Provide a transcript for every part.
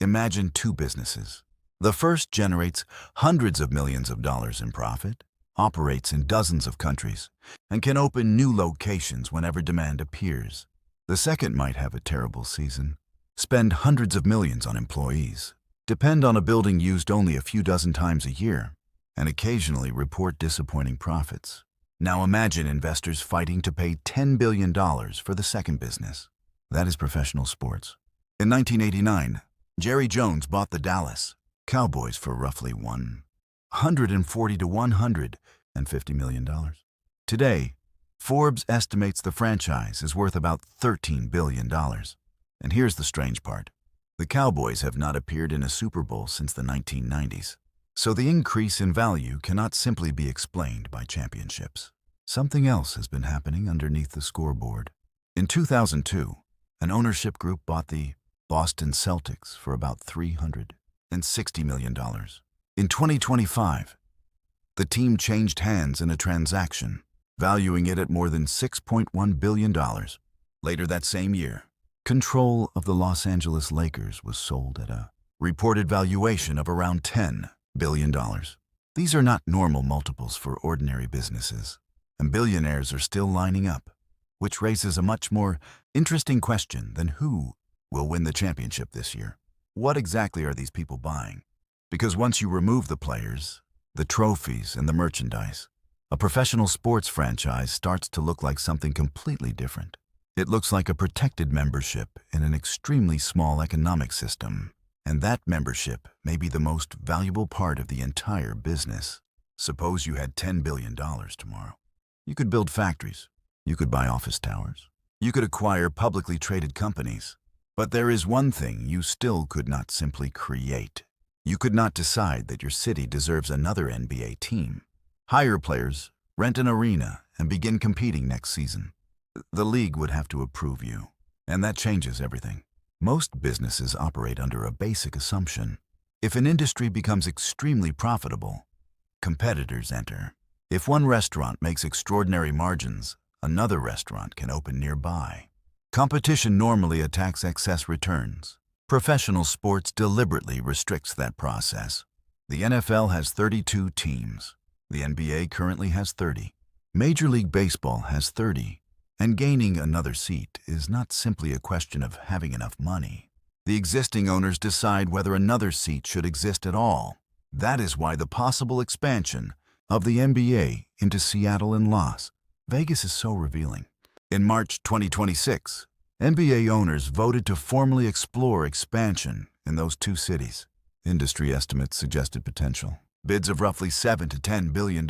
Imagine two businesses. The first generates hundreds of millions of dollars in profit, operates in dozens of countries, and can open new locations whenever demand appears. The second might have a terrible season, spend hundreds of millions on employees, depend on a building used only a few dozen times a year, and occasionally report disappointing profits. Now imagine investors fighting to pay $10 billion for the second business. That is professional sports. In 1989, Jerry Jones bought the Dallas Cowboys for roughly $140 to $150 million. Today, Forbes estimates the franchise is worth about $13 billion. And here's the strange part. The Cowboys have not appeared in a Super Bowl since the 1990s. So the increase in value cannot simply be explained by championships. Something else has been happening underneath the scoreboard. In 2002, an ownership group bought the Boston Celtics for about $360 million. In 2025, the team changed hands in a transaction, valuing it at more than $6.1 billion. Later that same year, control of the Los Angeles Lakers was sold at a reported valuation of around $10 billion. These are not normal multiples for ordinary businesses, and billionaires are still lining up, which raises a much more interesting question than who will win the championship this year. What exactly are these people buying? Because once you remove the players, the trophies, and the merchandise, a professional sports franchise starts to look like something completely different. It looks like a protected membership in an extremely small economic system, and that membership may be the most valuable part of the entire business. Suppose you had $10 billion tomorrow. You could build factories. You could buy office towers. You could acquire publicly traded companies. But there is one thing you still could not simply create. You could not decide that your city deserves another NBA team. Hire players, rent an arena, and begin competing next season. The league would have to approve you, and that changes everything. Most businesses operate under a basic assumption. If an industry becomes extremely profitable, competitors enter. If one restaurant makes extraordinary margins, another restaurant can open nearby. Competition normally attacks excess returns. Professional sports deliberately restricts that process. The NFL has 32 teams. The NBA currently has 30. Major League Baseball has 30. And gaining another seat is not simply a question of having enough money. The existing owners decide whether another seat should exist at all. That is why the possible expansion of the NBA into Seattle and Las Vegas is so revealing. In March 2026, NBA owners voted to formally explore expansion in those two cities. Industry estimates suggested potential. Bids of roughly $7 to $10 billion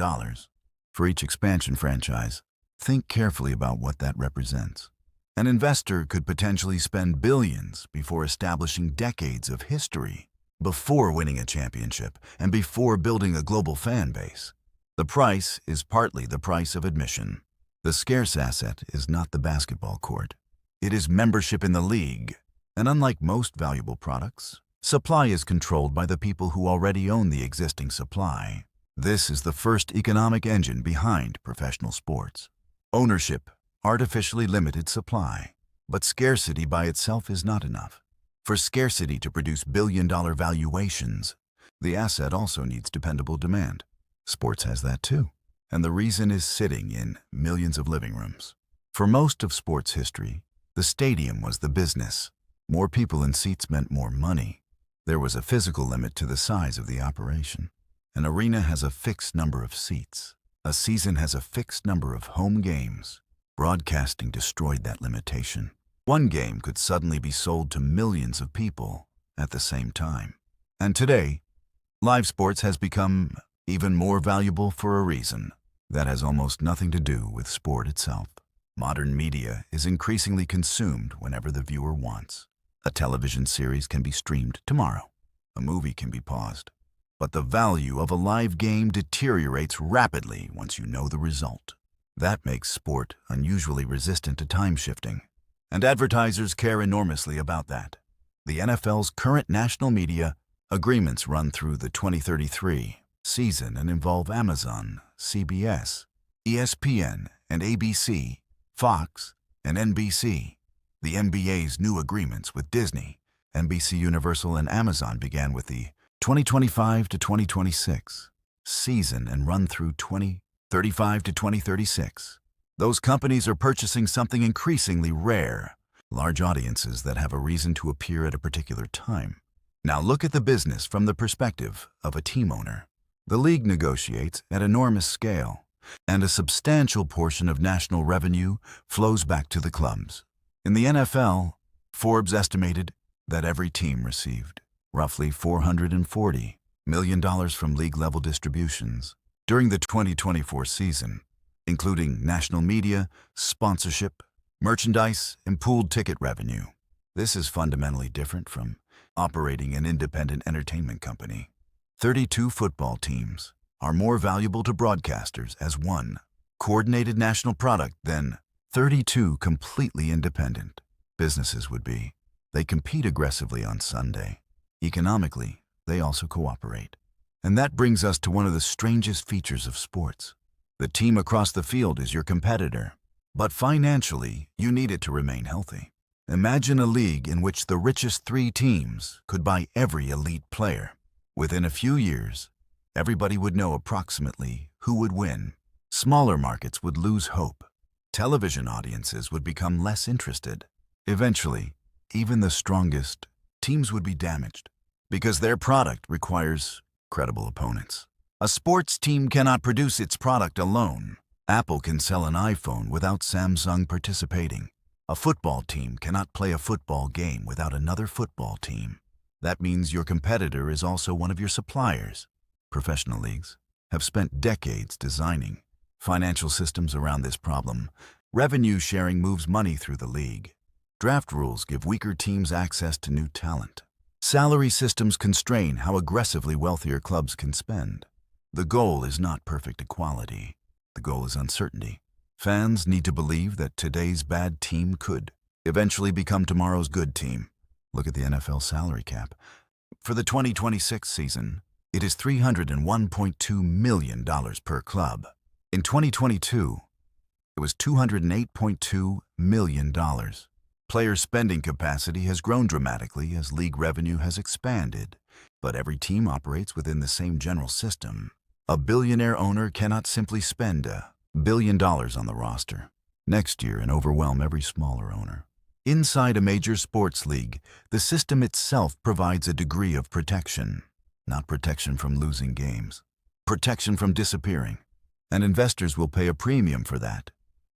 for each expansion franchise. Think carefully about what that represents. An investor could potentially spend billions before establishing decades of history, before winning a championship, and before building a global fan base. The price is partly the price of admission. The scarce asset is not the basketball court. It is membership in the league. And unlike most valuable products, supply is controlled by the people who already own the existing supply. This is the first economic engine behind professional sports. Ownership, artificially limited supply. But scarcity by itself is not enough. For scarcity to produce billion-dollar valuations, the asset also needs dependable demand. Sports has that too. And the reason is sitting in millions of living rooms. For most of sports history, the stadium was the business. More people in seats meant more money. There was a physical limit to the size of the operation. An arena has a fixed number of seats. A season has a fixed number of home games. Broadcasting destroyed that limitation. One game could suddenly be sold to millions of people at the same time. And today, live sports has become even more valuable for a reason. That has almost nothing to do with sport itself. Modern media is increasingly consumed whenever the viewer wants. A television series can be streamed tomorrow. A movie can be paused. But the value of a live game deteriorates rapidly once you know the result. That makes sport unusually resistant to time shifting. And advertisers care enormously about that. The NFL's current national media agreements run through the 2033 season and involve Amazon, CBS, ESPN, and ABC, Fox, and NBC. The NBA's new agreements with Disney NBC Universal and Amazon began with the 2025 to 2026 season and run through 2035 to 2036. Those companies are purchasing something increasingly rare, large audiences that have a reason to appear at a particular time. Now look at the business from the perspective of a team owner. The league negotiates at enormous scale, and a substantial portion of national revenue flows back to the clubs. In the NFL, Forbes estimated that every team received roughly $440 million from league-level distributions during the 2024 season, including national media, sponsorship, merchandise, and pooled ticket revenue. This is fundamentally different from operating an independent entertainment company. 32 football teams are more valuable to broadcasters as one coordinated national product than 32 completely independent businesses would be. They compete aggressively on Sunday. Economically, they also cooperate. And that brings us to one of the strangest features of sports. The team across the field is your competitor, but financially, you need it to remain healthy. Imagine a league in which the richest 3 teams could buy every elite player. Within a few years, everybody would know approximately who would win. Smaller markets would lose hope. Television audiences would become less interested. Eventually, even the strongest teams would be damaged because their product requires credible opponents. A sports team cannot produce its product alone. Apple can sell an iPhone without Samsung participating. A football team cannot play a football game without another football team. That means your competitor is also one of your suppliers. Professional leagues have spent decades designing financial systems around this problem. Revenue sharing moves money through the league. Draft rules give weaker teams access to new talent. Salary systems constrain how aggressively wealthier clubs can spend. The goal is not perfect equality. The goal is uncertainty. Fans need to believe that today's bad team could eventually become tomorrow's good team. Look at the NFL salary cap. For the 2026 season, it is $301.2 million per club. In 2022, it was $208.2 million. Player spending capacity has grown dramatically as league revenue has expanded, but every team operates within the same general system. A billionaire owner cannot simply spend $1 billion on the roster next year and overwhelm every smaller owner. Inside a major sports league, the system itself provides a degree of protection. Not protection from losing games, protection from disappearing. And investors will pay a premium for that.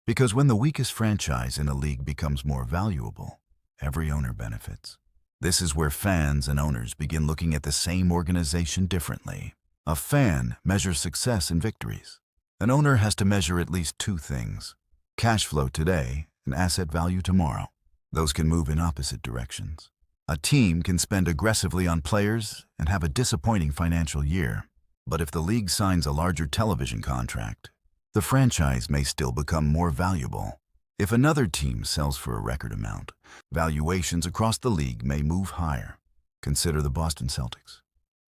Because when the weakest franchise in a league becomes more valuable, every owner benefits. This is where fans and owners begin looking at the same organization differently. A fan measures success and victories. An owner has to measure at least 2 things: cash flow today and asset value tomorrow. Those can move in opposite directions. A team can spend aggressively on players and have a disappointing financial year. But if the league signs a larger television contract, the franchise may still become more valuable. If another team sells for a record amount, valuations across the league may move higher. Consider the Boston Celtics.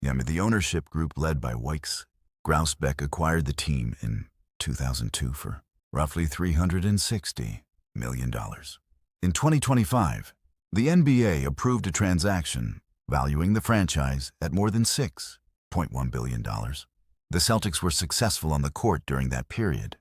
The ownership group led by Weiss Grousbeck acquired the team in 2002 for roughly $360 million. In 2025, the NBA approved a transaction valuing the franchise at more than $6.1 billion. The Celtics were successful on the court during that period,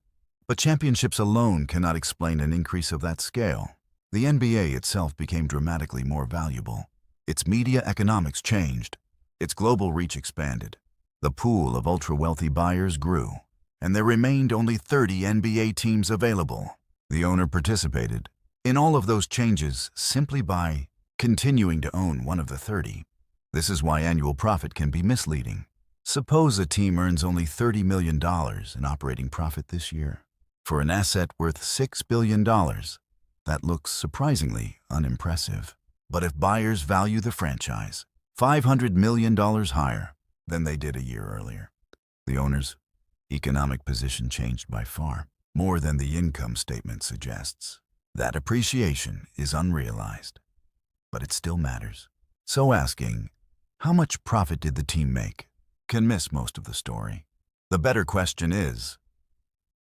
but championships alone cannot explain an increase of that scale. The NBA itself became dramatically more valuable. Its media economics changed. Its global reach expanded. The pool of ultra-wealthy buyers grew, and there remained only 30 NBA teams available. The owner participated in all of those changes simply by continuing to own one of the 30. This is why annual profit can be misleading. Suppose a team earns only $30 million in operating profit this year. For an asset worth $6 billion, that looks surprisingly unimpressive. But if buyers value the franchise $500 million higher than they did a year earlier, the owner's economic position changed by far more than the income statement suggests. That appreciation is unrealized, but it still matters. So asking, how much profit did the team make, can miss most of the story. The better question is,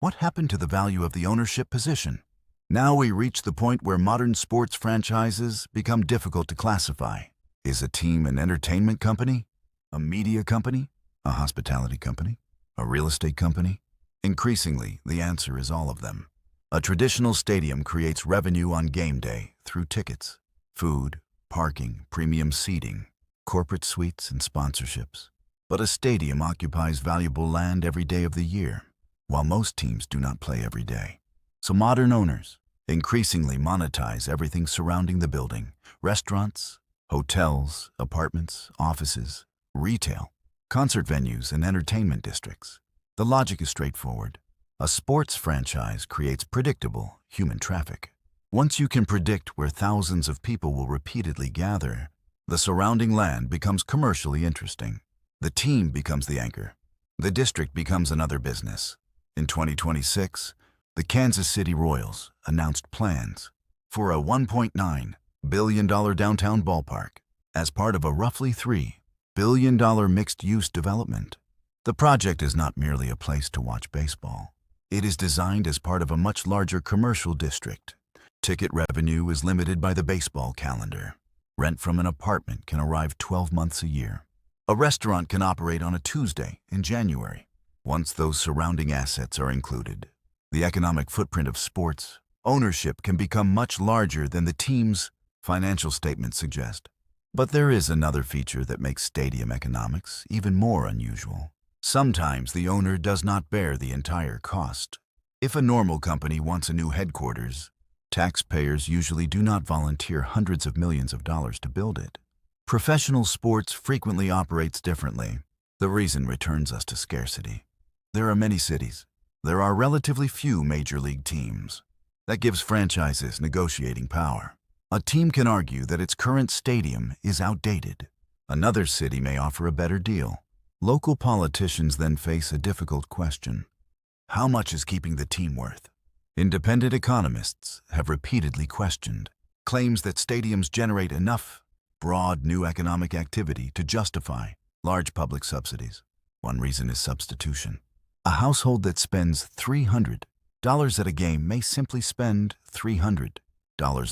what happened to the value of the ownership position? Now we reach the point where modern sports franchises become difficult to classify. Is a team an entertainment company? A media company? A hospitality company? A real estate company? Increasingly, the answer is all of them. A traditional stadium creates revenue on game day through tickets, food, parking, premium seating, corporate suites, and sponsorships. But a stadium occupies valuable land every day of the year, while most teams do not play every day. So modern owners increasingly monetize everything surrounding the building: restaurants, hotels, apartments, offices, retail, concert venues, and entertainment districts. The logic is straightforward. A sports franchise creates predictable human traffic. Once you can predict where thousands of people will repeatedly gather, the surrounding land becomes commercially interesting. The team becomes the anchor. The district becomes another business. In 2026, the Kansas City Royals announced plans for a $1.9 billion downtown ballpark as part of a roughly $3 billion mixed-use development. The project is not merely a place to watch baseball. It is designed as part of a much larger commercial district. Ticket revenue is limited by the baseball calendar. Rent from an apartment can arrive 12 months a year. A restaurant can operate on a Tuesday in January. Once those surrounding assets are included, the economic footprint of sports ownership can become much larger than the team's financial statements suggest. But there is another feature that makes stadium economics even more unusual. Sometimes the owner does not bear the entire cost. If a normal company wants a new headquarters, taxpayers usually do not volunteer hundreds of millions of dollars to build it. Professional sports frequently operates differently. The reason returns us to scarcity. There are many cities. There are relatively few major league teams. That gives franchises negotiating power. A team can argue that its current stadium is outdated. Another city may offer a better deal. Local politicians then face a difficult question. How much is keeping the team worth? Independent economists have repeatedly questioned claims that stadiums generate enough broad new economic activity to justify large public subsidies. One reason is substitution. A household that spends $300 at a game may simply spend $300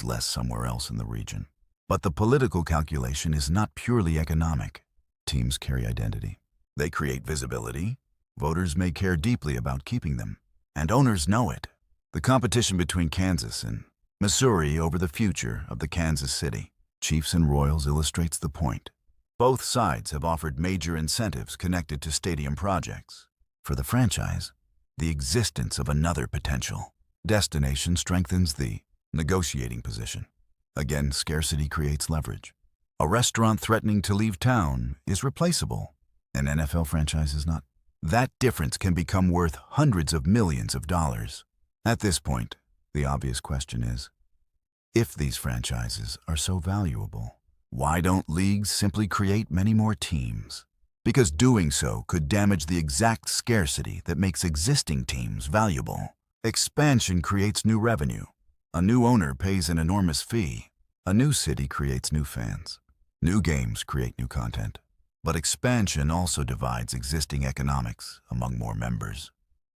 less somewhere else in the region. But the political calculation is not purely economic. Teams carry identity. They create visibility. Voters may care deeply about keeping them, and owners know it. The competition between Kansas and Missouri over the future of the Kansas City Chiefs and Royals illustrates the point. Both sides have offered major incentives connected to stadium projects. For the franchise, the existence of another potential destination strengthens the negotiating position. Again, scarcity creates leverage. A restaurant threatening to leave town is replaceable. An NFL franchise is not. That difference can become worth hundreds of millions of dollars. At this point, the obvious question is, if these franchises are so valuable, why don't leagues simply create many more teams? Because doing so could damage the exact scarcity that makes existing teams valuable. Expansion creates new revenue. A new owner pays an enormous fee. A new city creates new fans. New games create new content. But expansion also divides existing economics among more members.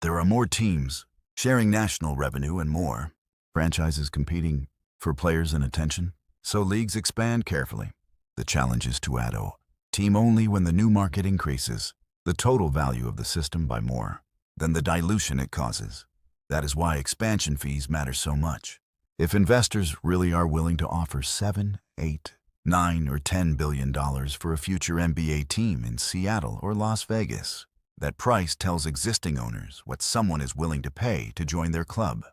There are more teams sharing national revenue and more franchises competing for players and attention. So leagues expand carefully. The challenge is to add a team only when the new market increases the total value of the system by more than the dilution it causes. That is why expansion fees matter so much. If investors really are willing to offer $7, $8, $9, or $10 billion for a future NBA team in Seattle or Las Vegas, that price tells existing owners what someone is willing to pay to join their club.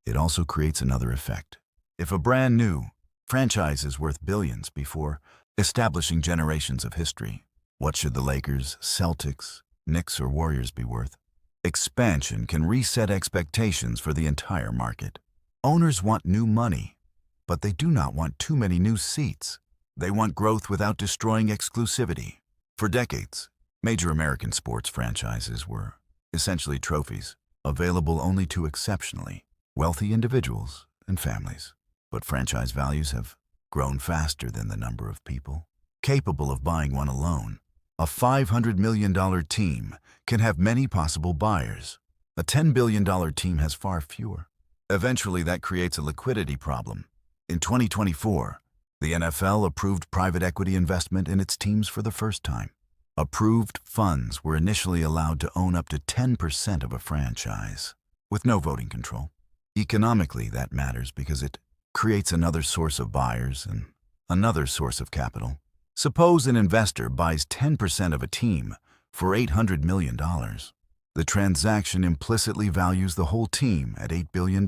It also creates another effect. If a brand new franchise is worth billions before establishing generations of history, what should the Lakers, Celtics, Knicks, or Warriors be worth? Expansion can reset expectations for the entire market. Owners want new money, but they do not want too many new seats. They want growth without destroying exclusivity. For decades, major American sports franchises were essentially trophies, available only to exceptionally wealthy individuals and families. But franchise values have grown faster than the number of people capable of buying one alone. A $500 million team can have many possible buyers. A $10 billion team has far fewer. Eventually, that creates a liquidity problem. In 2024, The NFL approved private equity investment in its teams for the first time. Approved funds were initially allowed to own up to 10% of a franchise, with no voting control. Economically, that matters because it creates another source of buyers and another source of capital. Suppose an investor buys 10% of a team for $800 million. The transaction implicitly values the whole team at $8 billion.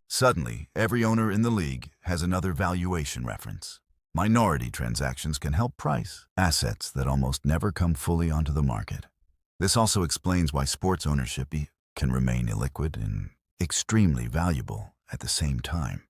Suddenly, every owner in the league has another valuation reference. Minority transactions can help price assets that almost never come fully onto the market. This also explains why sports ownership can remain illiquid and extremely valuable at the same time.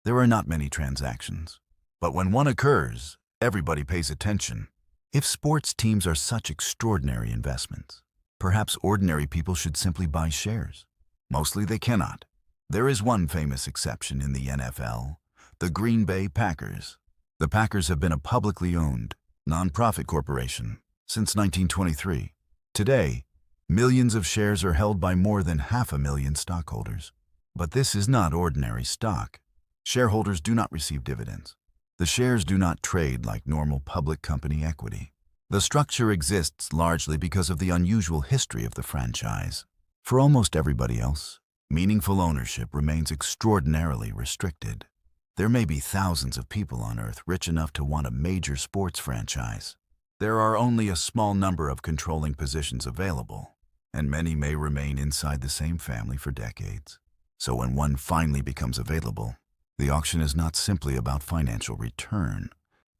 There are not many transactions, but when one occurs, everybody pays attention. If sports teams are such extraordinary investments, perhaps ordinary people should simply buy shares. Mostly they cannot. There is one famous exception in the NFL, the Green Bay Packers. The Packers have been a publicly owned, nonprofit corporation since 1923. Today, millions of shares are held by more than 500,000 stockholders. But this is not ordinary stock. Shareholders do not receive dividends. The shares do not trade like normal public company equity. The structure exists largely because of the unusual history of the franchise. For almost everybody else, meaningful ownership remains extraordinarily restricted. There may be thousands of people on Earth rich enough to want a major sports franchise. There are only a small number of controlling positions available, and many may remain inside the same family for decades. So when one finally becomes available, the auction is not simply about financial return.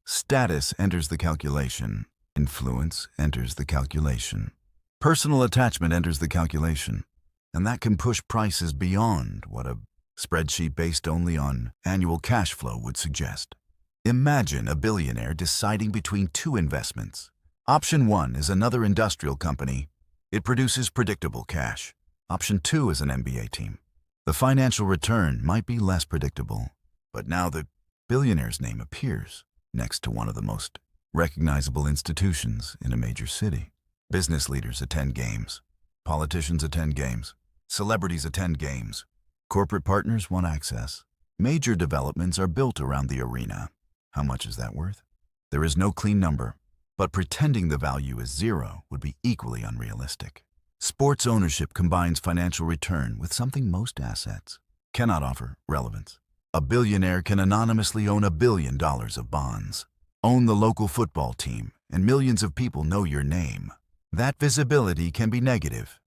Status enters the calculation. Influence enters the calculation. Personal attachment enters the calculation. And that can push prices beyond what a spreadsheet based only on annual cash flow would suggest. Imagine a billionaire deciding between two investments. Option 1 is another industrial company. It produces predictable cash. Option 2 is an NBA team. The financial return might be less predictable, but now the billionaire's name appears next to one of the most recognizable institutions in a major city. Business leaders attend games. Politicians attend games. Celebrities attend games. Corporate partners want access. Major developments are built around the arena. How much is that worth? There is no clean number, but pretending the value is zero would be equally unrealistic. Sports ownership combines financial return with something most assets cannot offer: relevance. A billionaire can anonymously own $1 billion of bonds. Own the local football team, and millions of people know your name. That visibility can be negative,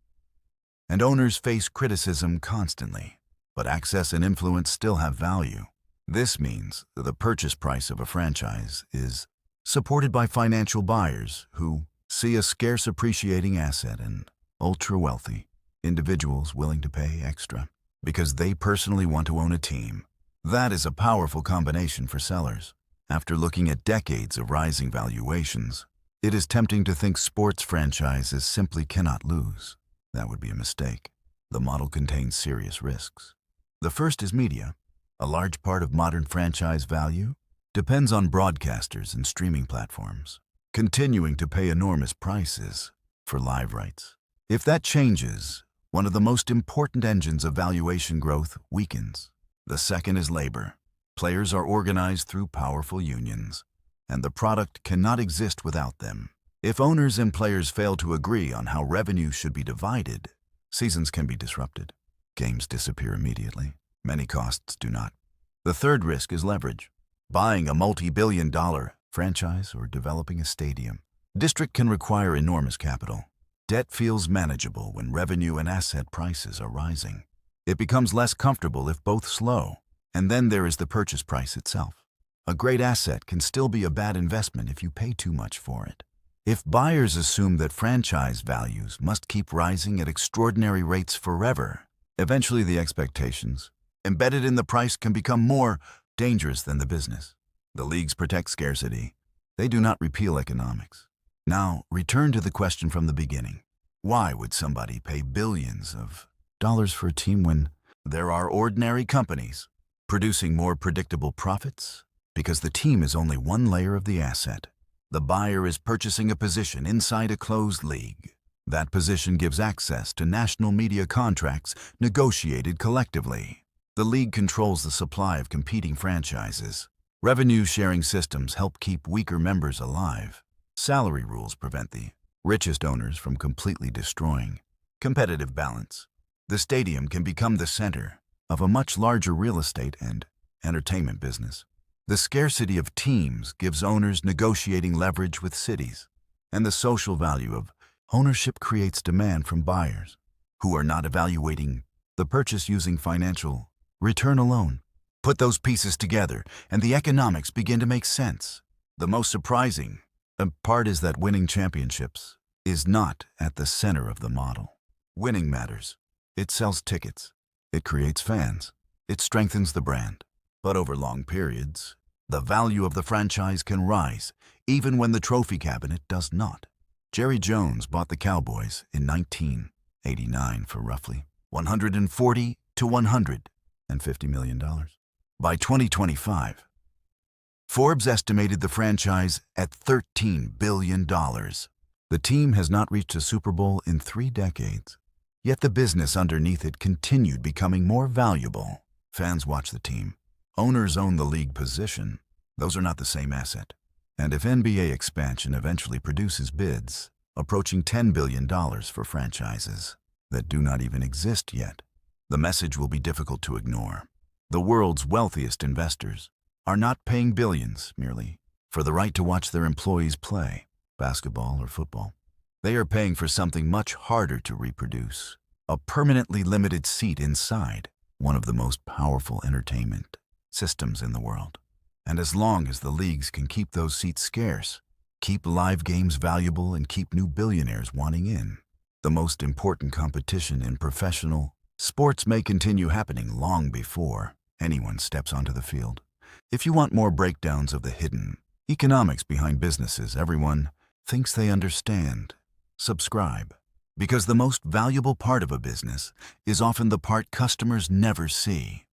and owners face criticism constantly, but access and influence still have value. This means that the purchase price of a franchise is supported by financial buyers who see a scarce appreciating asset and ultra-wealthy individuals willing to pay extra because they personally want to own a team. That is a powerful combination for sellers. After looking at decades of rising valuations, it is tempting to think sports franchises simply cannot lose. That would be a mistake. The model contains serious risks. The first is media. A large part of modern franchise value depends on broadcasters and streaming platforms, continuing to pay enormous prices for live rights. If that changes, one of the most important engines of valuation growth weakens. The second is labor. Players are organized through powerful unions, and the product cannot exist without them. If owners and players fail to agree on how revenue should be divided, seasons can be disrupted. Games disappear immediately. Many costs do not. The third risk is leverage. Buying a multi-billion-dollar franchise or developing a stadium district can require enormous capital. Debt feels manageable when revenue and asset prices are rising. It becomes less comfortable if both slow. And then there is the purchase price itself. A great asset can still be a bad investment if you pay too much for it. If buyers assume that franchise values must keep rising at extraordinary rates forever, eventually the expectations embedded in the price can become more dangerous than the business. The leagues protect scarcity. They do not repeal economics. Now, return to the question from the beginning. Why would somebody pay billions of dollars for a team when there are ordinary companies producing more predictable profits? Because the team is only one layer of the asset. The buyer is purchasing a position inside a closed league. That position gives access to national media contracts negotiated collectively. The league controls the supply of competing franchises. Revenue-sharing systems help keep weaker members alive. Salary rules prevent the richest owners from completely destroying competitive balance. The stadium can become the center of a much larger real estate and entertainment business. The scarcity of teams gives owners negotiating leverage with cities, and the social value of ownership creates demand from buyers who are not evaluating the purchase using financial return alone. Put those pieces together, and the economics begin to make sense. The most surprising part is that winning championships is not at the center of the model. Winning matters. It sells tickets. It creates fans. It strengthens the brand. But over long periods, the value of the franchise can rise, even when the trophy cabinet does not. Jerry Jones bought the Cowboys in 1989 for roughly $140 to $150 million. By 2025, Forbes estimated the franchise at $13 billion. The team has not reached a Super Bowl in 3 decades, yet the business underneath it continued becoming more valuable. Fans watch the team. Owners own the league position. Those are not the same asset. And if NBA expansion eventually produces bids approaching $10 billion for franchises that do not even exist yet, the message will be difficult to ignore. The world's wealthiest investors are not paying billions merely for the right to watch their employees play basketball or football. They are paying for something much harder to reproduce, a permanently limited seat inside one of the most powerful entertainment systems in the world. And as long as the leagues can keep those seats scarce, keep live games valuable, and keep new billionaires wanting in, the most important competition in professional sports may continue happening long before anyone steps onto the field. If you want more breakdowns of the hidden economics behind businesses everyone thinks they understand, subscribe. Because the most valuable part of a business is often the part customers never see.